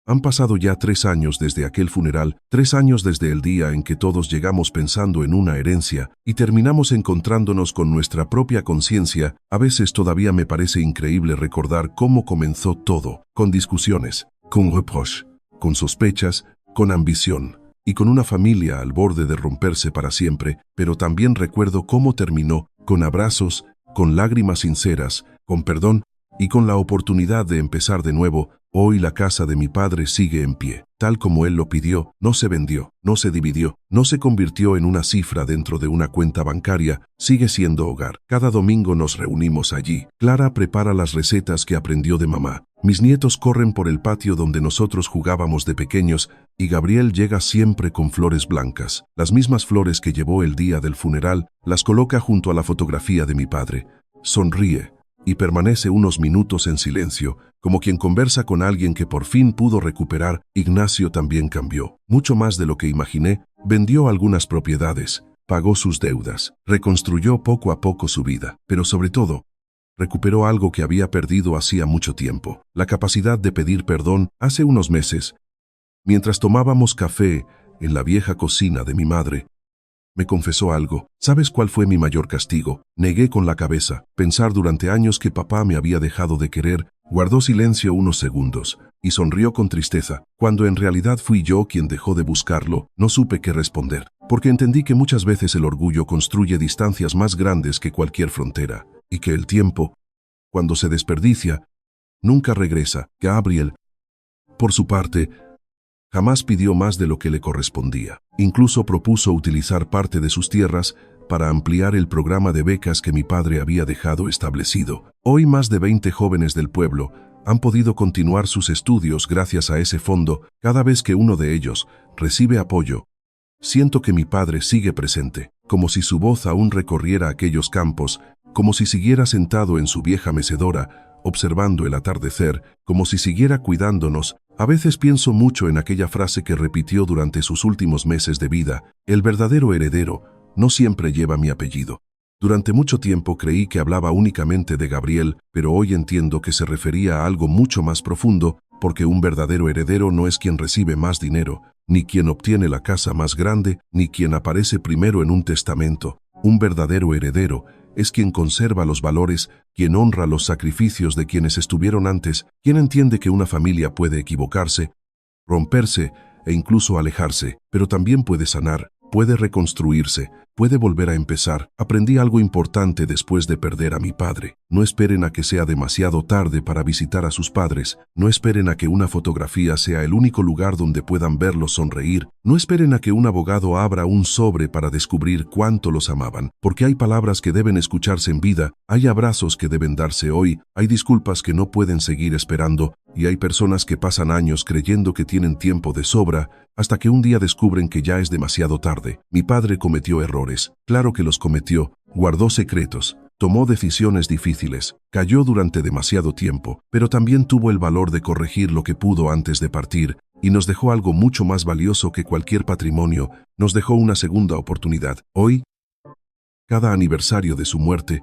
Han pasado ya 3 años desde aquel funeral, 3 años desde el día en que todos llegamos pensando en una herencia y terminamos encontrándonos con nuestra propia conciencia. A veces todavía me parece increíble recordar cómo comenzó todo, con discusiones, con reproches, con sospechas, con ambición y con una familia al borde de romperse para siempre, pero también recuerdo cómo terminó, con abrazos, con lágrimas sinceras, con perdón, y con la oportunidad de empezar de nuevo, hoy la casa de mi padre sigue en pie. Tal como él lo pidió, no se vendió, no se dividió, no se convirtió en una cifra dentro de una cuenta bancaria, sigue siendo hogar. Cada domingo nos reunimos allí. Clara prepara las recetas que aprendió de mamá. Mis nietos corren por el patio donde nosotros jugábamos de pequeños y Gabriel llega siempre con flores blancas. Las mismas flores que llevó el día del funeral, las coloca junto a la fotografía de mi padre. Sonríe y permanece unos minutos en silencio, como quien conversa con alguien que por fin pudo recuperar. Ignacio también cambió, mucho más de lo que imaginé. Vendió algunas propiedades, pagó sus deudas, reconstruyó poco a poco su vida, pero sobre todo, recuperó algo que había perdido hacía mucho tiempo, la capacidad de pedir perdón. Hace unos meses, mientras tomábamos café en la vieja cocina de mi madre, me confesó algo. ¿Sabes cuál fue mi mayor castigo? Negué con la cabeza. Pensar durante años que papá me había dejado de querer. Guardó silencio unos segundos y sonrió con tristeza. Cuando en realidad fui yo quien dejó de buscarlo, no supe qué responder, porque entendí que muchas veces el orgullo construye distancias más grandes que cualquier frontera, y que el tiempo, cuando se desperdicia, nunca regresa. Gabriel, por su parte, jamás pidió más de lo que le correspondía. Incluso propuso utilizar parte de sus tierras para ampliar el programa de becas que mi padre había dejado establecido. Hoy más de 20 jóvenes del pueblo han podido continuar sus estudios gracias a ese fondo. Cada vez que uno de ellos recibe apoyo, siento que mi padre sigue presente, como si su voz aún recorriera aquellos campos, como si siguiera sentado en su vieja mecedora, observando el atardecer, como si siguiera cuidándonos. A veces pienso mucho en aquella frase que repitió durante sus últimos meses de vida: el verdadero heredero no siempre lleva mi apellido. Durante mucho tiempo creí que hablaba únicamente de Gabriel, pero hoy entiendo que se refería a algo mucho más profundo, porque un verdadero heredero no es quien recibe más dinero, ni quien obtiene la casa más grande, ni quien aparece primero en un testamento. Un verdadero heredero es quien conserva los valores, quien honra los sacrificios de quienes estuvieron antes, quien entiende que una familia puede equivocarse, romperse e incluso alejarse, pero también puede sanar, puede reconstruirse, puede volver a empezar. Aprendí algo importante después de perder a mi padre. No esperen a que sea demasiado tarde para visitar a sus padres. No esperen a que una fotografía sea el único lugar donde puedan verlos sonreír. No esperen a que un abogado abra un sobre para descubrir cuánto los amaban. Porque hay palabras que deben escucharse en vida, hay abrazos que deben darse hoy, hay disculpas que no pueden seguir esperando, y hay personas que pasan años creyendo que tienen tiempo de sobra, hasta que un día descubren que ya es demasiado tarde. Mi padre cometió errores, claro que los cometió, guardó secretos, tomó decisiones difíciles, cayó durante demasiado tiempo, pero también tuvo el valor de corregir lo que pudo antes de partir, y nos dejó algo mucho más valioso que cualquier patrimonio. Nos dejó una segunda oportunidad. Hoy, cada aniversario de su muerte,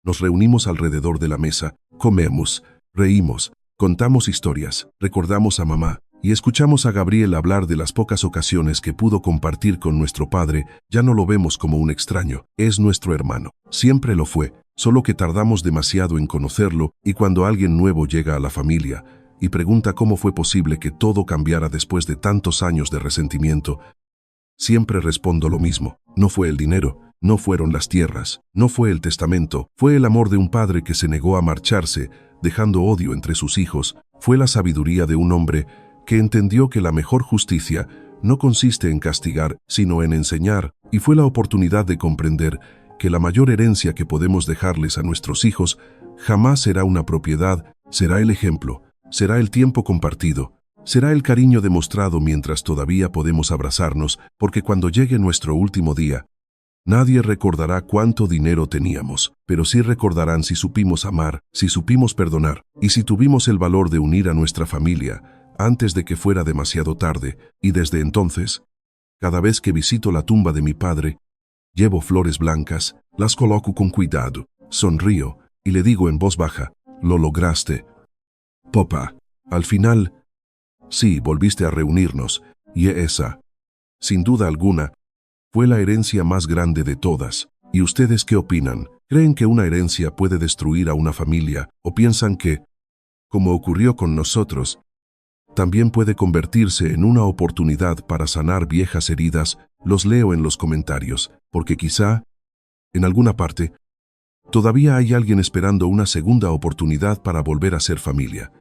nos reunimos alrededor de la mesa, comemos, reímos, contamos historias, recordamos a mamá y escuchamos a Gabriel hablar de las pocas ocasiones que pudo compartir con nuestro padre. Ya no lo vemos como un extraño, es nuestro hermano. Siempre lo fue, solo que tardamos demasiado en conocerlo, y cuando alguien nuevo llega a la familia y pregunta cómo fue posible que todo cambiara después de tantos años de resentimiento, siempre respondo lo mismo: no fue el dinero, no fueron las tierras, no fue el testamento, fue el amor de un padre que se negó a marcharse, dejando odio entre sus hijos. Fue la sabiduría de un hombre que entendió que la mejor justicia no consiste en castigar, sino en enseñar, y fue la oportunidad de comprender que la mayor herencia que podemos dejarles a nuestros hijos jamás será una propiedad, será el ejemplo, será el tiempo compartido, será el cariño demostrado mientras todavía podemos abrazarnos, porque cuando llegue nuestro último día, nadie recordará cuánto dinero teníamos, pero sí recordarán si supimos amar, si supimos perdonar, y si tuvimos el valor de unir a nuestra familia antes de que fuera demasiado tarde. Y desde entonces, cada vez que visito la tumba de mi padre, llevo flores blancas, las coloco con cuidado, sonrío y le digo en voz baja: lo lograste, papá. Al final, sí, volviste a reunirnos, y esa, sin duda alguna, fue la herencia más grande de todas. ¿Y ustedes qué opinan? ¿Creen que una herencia puede destruir a una familia, o piensan que, como ocurrió con nosotros, también puede convertirse en una oportunidad para sanar viejas heridas? Los leo en los comentarios, porque quizá, en alguna parte, Todavía hay alguien esperando una segunda oportunidad para volver a ser familia.